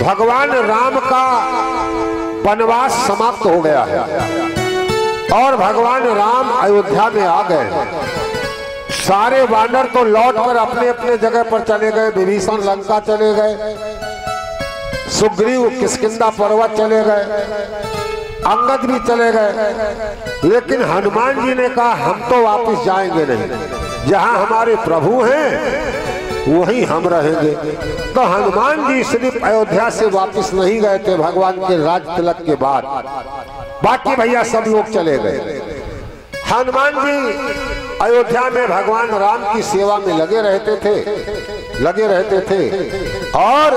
भगवान राम का वनवास समाप्त हो गया है और भगवान राम अयोध्या में आ गए। सारे वानर तो लौटकर अपने अपने जगह पर चले गए। विभीषण लंका चले गए, सुग्रीव किष्किंधा पर्वत चले गए, अंगद भी चले गए। लेकिन हनुमान जी ने कहा हम तो वापस जाएंगे नहीं, जहां हमारे प्रभु हैं वहीं हम रहेंगे। तो हनुमान जी सिर्फ अयोध्या से वापस नहीं गए थे भगवान के राज तिलक के बाद, बाकी भैया सब लोग चले गए। हनुमान जी अयोध्या में भगवान राम की सेवा में लगे रहते थे और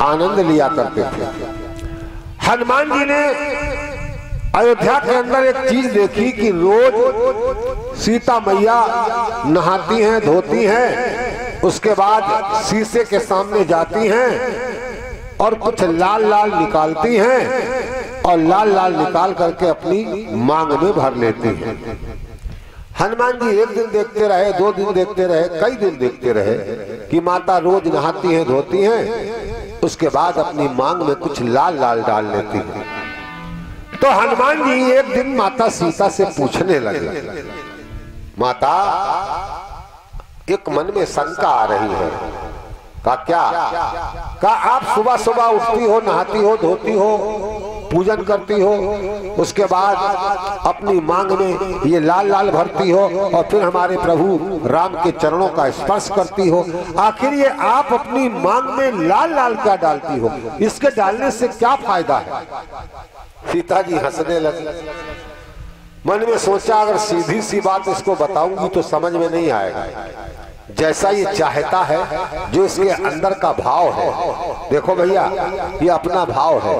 आनंद लिया करते थे। हनुमान जी ने अयोध्या के अंदर एक चीज देखी कि रोज सीता मैया नहाती हैं, धोती हैं, उसके बाद शीशे के सामने जाती हैं और कुछ लाल लाल निकालती हैं और लाल लाल निकाल करके अपनी मांग में भर लेती हैं। हनुमान जी एक दिन देखते रहे, 2 दिन देखते रहे, कई दिन देखते रहे कि माता रोज नहाती हैं, धोती हैं, उसके बाद अपनी मांग में कुछ लाल लाल डाल लेती हैं। तो हनुमान जी एक दिन माता सीता से पूछने लगे, माता एक मन में शंका आ रही है। क्या आप सुबह सुबह उठती हो, नहाती हो, धोती हो, पूजन करती हो, उसके बाद अपनी मांग में ये लाल लाल भरती हो और फिर हमारे प्रभु राम के चरणों का स्पर्श करती हो, आखिर ये आप अपनी मांग में लाल लाल क्या डालती हो? इसके डालने से क्या फायदा है? सीता जी हंसने लगी। मन में सोचा अगर सीधी सी बात इसको बताऊंगी तो समझ में नहीं आएगा। जैसा ये चाहता है, जो इसके अंदर का भाव है, देखो भैया ये अपना भाव है।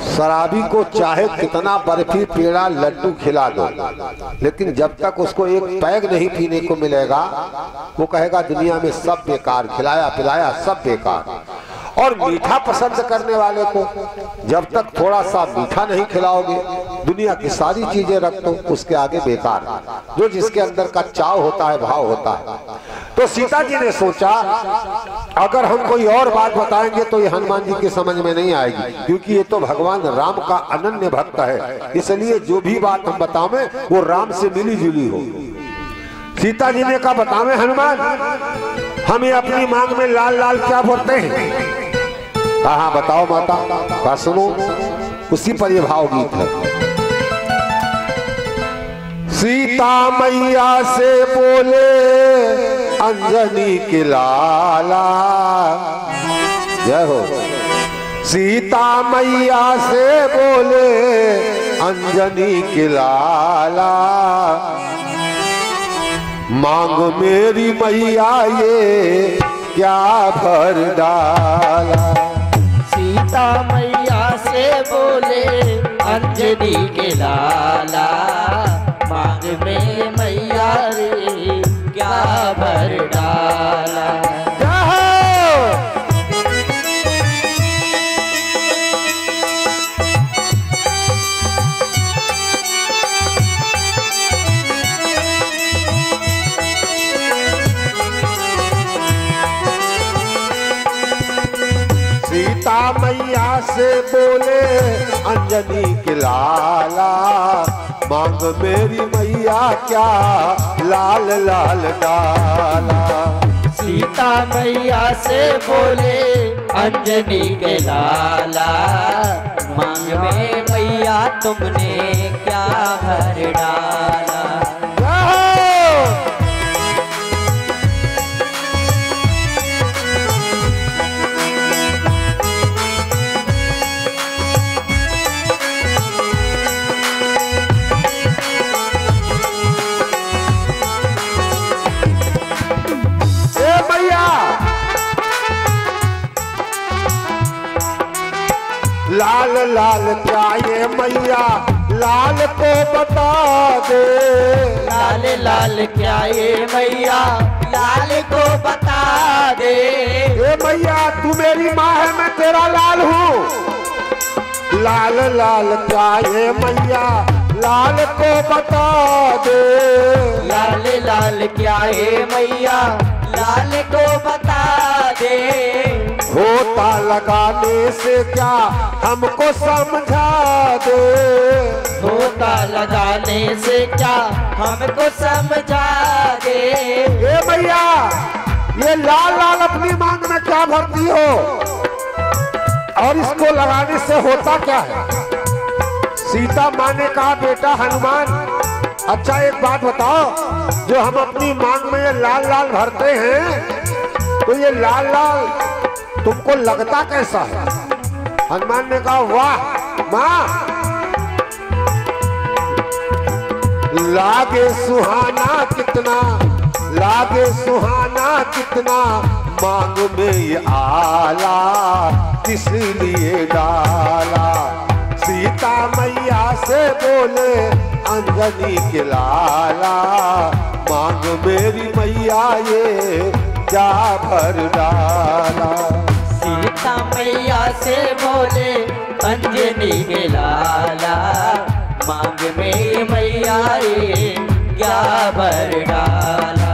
शराबी को चाहे कितना बर्फी, पेड़ा, लड्डू खिला दो, लेकिन जब तक उसको एक पैग नहीं पीने को मिलेगा वो कहेगा दुनिया में सब बेकार, खिलाया पिलाया सब बेकार। और मीठा पसंद करने वाले को जब तक थोड़ा सा मीठा नहीं खिलाओगे, दुनिया की सारी चीजें रख दो, उसके आगे बेकार। जो जिसके अंदर का चाव होता है, भाव होता है। तो सीता जी ने सोचा अगर हम कोई और बात बताएंगे तो ये हनुमान जी की समझ में नहीं आएगी, क्योंकि ये तो भगवान राम का अनन्य भक्त है, इसलिए जो भी बात हम बतावें वो राम से मिली जुली हो। सीता जी ने कहा बतावें हनुमान, हमें अपनी मांग में लाल लाल क्या भरते हैं? कहा बताओ माता। कहा सुनो, उसी पर ये भाव गीत है। सीता मैया से बोले अंजनी के लाला, जय हो। सीता मैया से बोले अंजनी के लाला, मांग मेरी मैया ये क्या भर डाला। सीता मैया से बोले अंजनी के लाला, मांग में मैया रे क्या भर डाला। सीता मैया से बोले अंजनी के लाला, मांग मेरी मैया क्या लाल लाल डाला। सीता मैया से बोले अंजनी के लाला, मांग में मैया तुमने क्या भर डाला। लाल लाल क्या ये मैया लाल को बता दे। लाल लाल क्या ये मैया लाल को बता दे। ये मैया तू मेरी माँ है, मैं तेरा लाल हूँ। लाल लाल क्या ये मैया लाल को बता दे। लाल लाल क्या ये मैया लाल को बता दे। होता लगाने से क्या हमको समझा दे, होता लगाने से क्या हमको समझा दे। ए भैया ये लाल लाल अपनी मांग में क्या भरती हो और इसको लगाने से होता क्या है? सीता माँ ने कहा बेटा हनुमान अच्छा एक बात बताओ, जो हम अपनी मांग में ये लाल लाल भरते हैं तो ये लाल लाल तुमको लगता कैसा है? हनुमान ने कहा वाह माँ, लागे सुहाना कितना, लागे सुहाना कितना, मांग में ये आला किस लिए डाला। सीता मैया से बोले अंजनी के लाला, मांग मेरी मैया ये क्या भर डाला। सीता मैया से बोले अंजनी के लाला, मांग में मैया ये क्या भर डाला।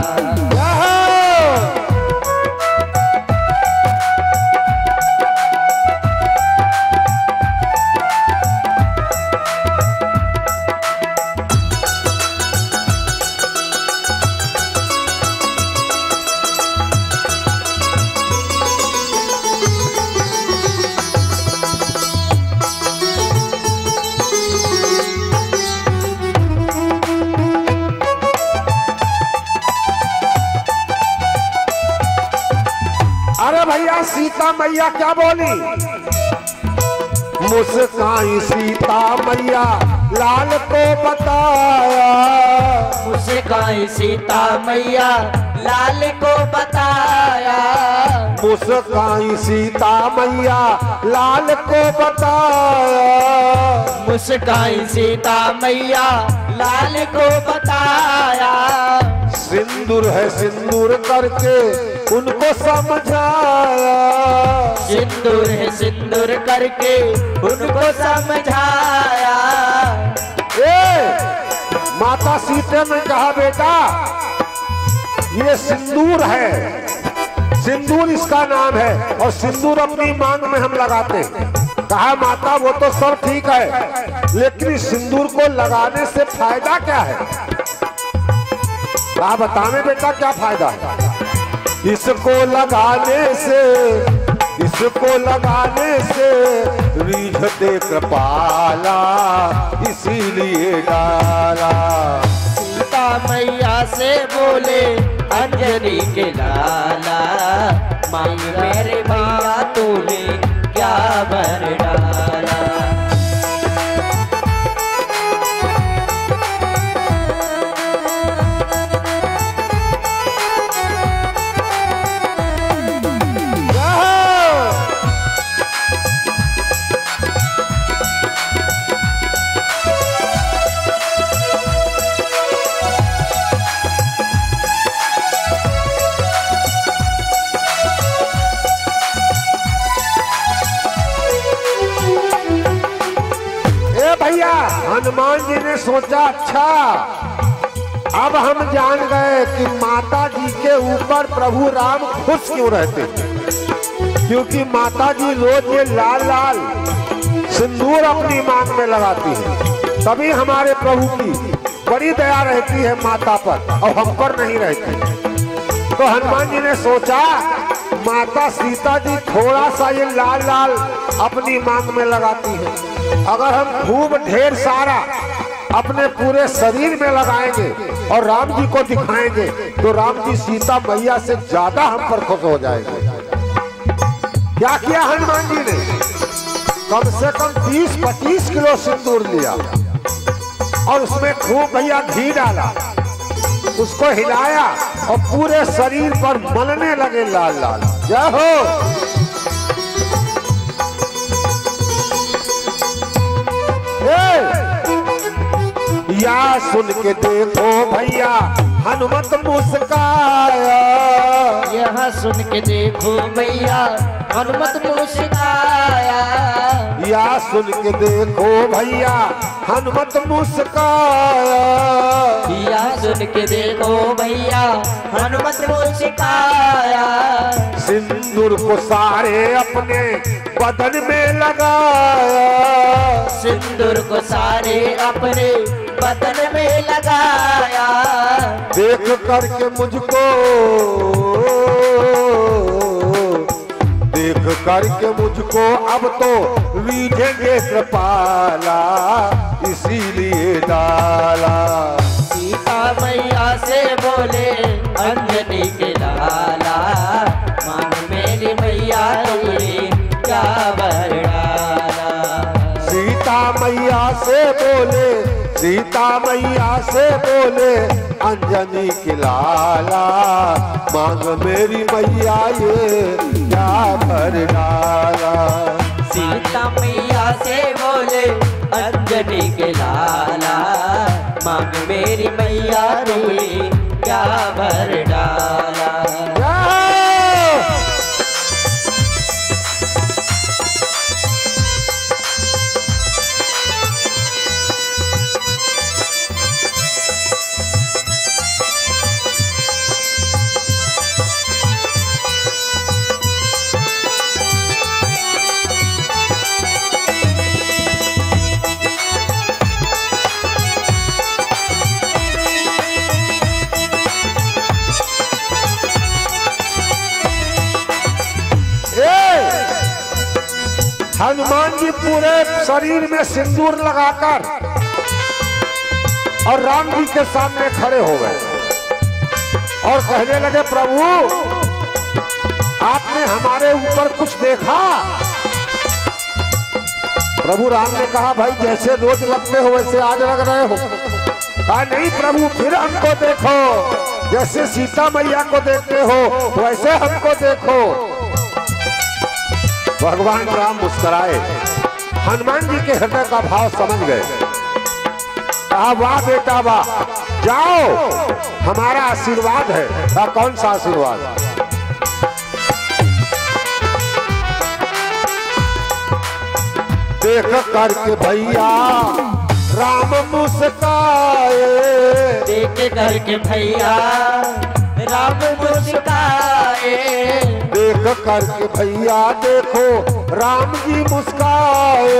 अरे भैया सीता मैया क्या बोली? मुस्काई सीता मैया लाल को बताया, मुस्काई सीता मैया लाल को बताया, मुस्काई सीता मैया लाल को बताया, मुस्काई सीता मैया लाल को बताया। सिंदूर है सिंदूर करके उनको समझाया, सिंदूर है सिंदूर करके उनको समझाया। माता सीता ने कहा बेटा ये सिंदूर है, सिंदूर इसका नाम है और सिंदूर अपनी मांग में हम लगाते हैं। कहा माता वो तो सब ठीक है लेकिन इस सिंदूर को लगाने से फायदा क्या है? कहा बताने बेटा क्या फायदा है? इसको लगाने से, इसको लगाने से रीझते कृपाला इसीलिए डाला। सीता मैया से बोले अंजनी के लाला, मांग मेरे भैया तूने क्या भर डाला। भैया हनुमान जी ने सोचा अच्छा अब हम जान गए कि माता जी के ऊपर प्रभु राम खुश क्यों रहते हैं, क्योंकि माता जी रोज ये लाल लाल सिंदूर अपनी मांग में लगाती है, तभी हमारे प्रभु की बड़ी दया रहती है माता पर और हम पर नहीं रहती। तो हनुमान जी ने सोचा माता सीता जी थोड़ा सा ये लाल लाल अपनी मांग में लगाती है, अगर हम खूब ढेर सारा अपने पूरे शरीर में लगाएंगे और राम जी को दिखाएंगे तो राम जी सीता मैया से ज्यादा हम पर खुश हो जाएंगे। क्या किया हनुमान जी ने? कम से कम 20-25 किलो सिंदूर लिया और उसमें खूब भैया घी डाला, उसको हिलाया और पूरे शरीर पर मलने लगे लाल लाल। जय हो। या सुन के देखो भैया हनुमत मुस्काया, यहाँ सुन के देखो भैया हनुमत मुस्काया, या सुन के देखो भैया हनुमत मुस्काया, या सुन सुन के देखो भैया हनुमत मुस्काया। सिंदूर को सारे अपने बदन में लगाया, सिंदूर को सारे अपने बदन में लगाया। देख करके मुझको, देख करके मुझको अब तो रीझेंगे कृपाला, इसीलिए डाला। सीता मैया से बोले अंजनी के लाला, मांग मेरी मैया तुमने क्या वर डाला। सीता मैया से बोले, सीता मैया से बोले अंजनी के लाला, मांग मेरी मैया ये क्या भर डाला। सीता मैया से बोले अंजनी के लाला, मांग मेरी मैया तुमने क्या भर डाला। हनुमान जी पूरे शरीर में सिंदूर लगाकर और राम जी के सामने खड़े हो गए और कहने लगे, प्रभु आपने हमारे ऊपर कुछ देखा? प्रभु राम ने कहा, भाई जैसे रोज लगते हो वैसे आज लग रहे हो। कहा नहीं प्रभु, फिर हमको देखो, जैसे सीता मैया को देखते हो वैसे हमको देखो। भगवान राम मुस्कुराए, हनुमान जी के हृदय का भाव समझ गए। कहा, वाह बेटा वाह, जाओ हमारा आशीर्वाद है। कहा, कौन सा आशीर्वाद? देख करके भैया राम मुस्काए, देख करके भैया राम मुस्काए। देख करके भैया देखो राम जी मुस्काए,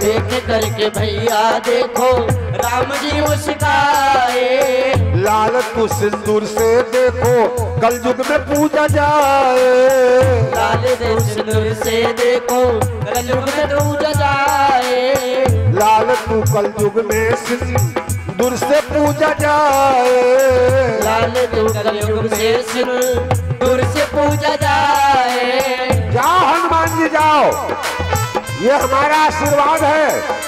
देख करके भैया देखो राम जी मुस्काए। लाल तू सिंदूर से देखो कल युग में पूजा जाए, लाल सिंदूर से देखो कल युग में पूजा जाए। लाल तू कल युग में सिंदूर से पूजा जाए, लाल तू कल युग में सिंदूर से पूजा जाए। जाओ हनुमान जी जाओ, ये हमारा आशीर्वाद है।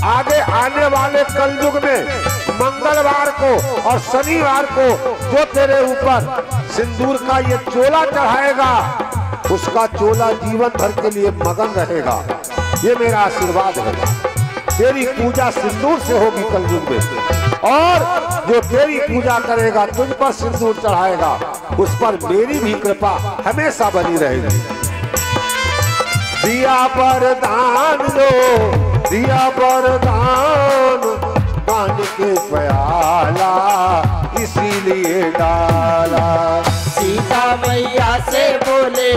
आगे आने वाले कल युग में मंगलवार को और शनिवार को जो तेरे ऊपर सिंदूर का ये चोला चढ़ाएगा उसका चोला जीवन भर के लिए मगन रहेगा। ये मेरा आशीर्वाद है। तेरी पूजा सिंदूर से होगी कल युग में, और जो तेरी पूजा करेगा, तुझ पर सिंदूर चढ़ाएगा, उस पर मेरी भी कृपा हमेशा बनी रहेगी। दिया वरदान दो, दिया वरदान, मान के प्याला इसीलिए डाला। सीता मैया से बोले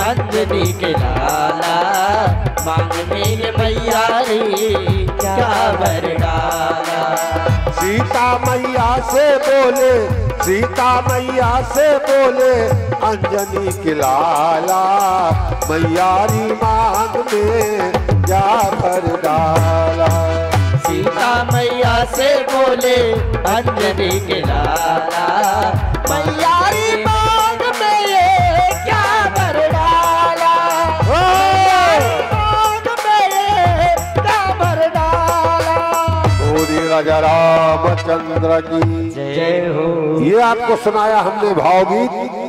अंजनी के लाला, मांग मेरे मैया रे क्या वर डाला। सीता मैया से बोले, सीता मैया से बोले अंजनी के लाला, मैयारी मांग में क्या भर डाला। सीता मैया से बोले अंजनी के लाला, मैयारी मांग में ये क्या भर डाला। मांग में ये क्या भर डाला। बोली राजा रामचंद्र की जय हो। ये आपको सुनाया हमने भावगीत।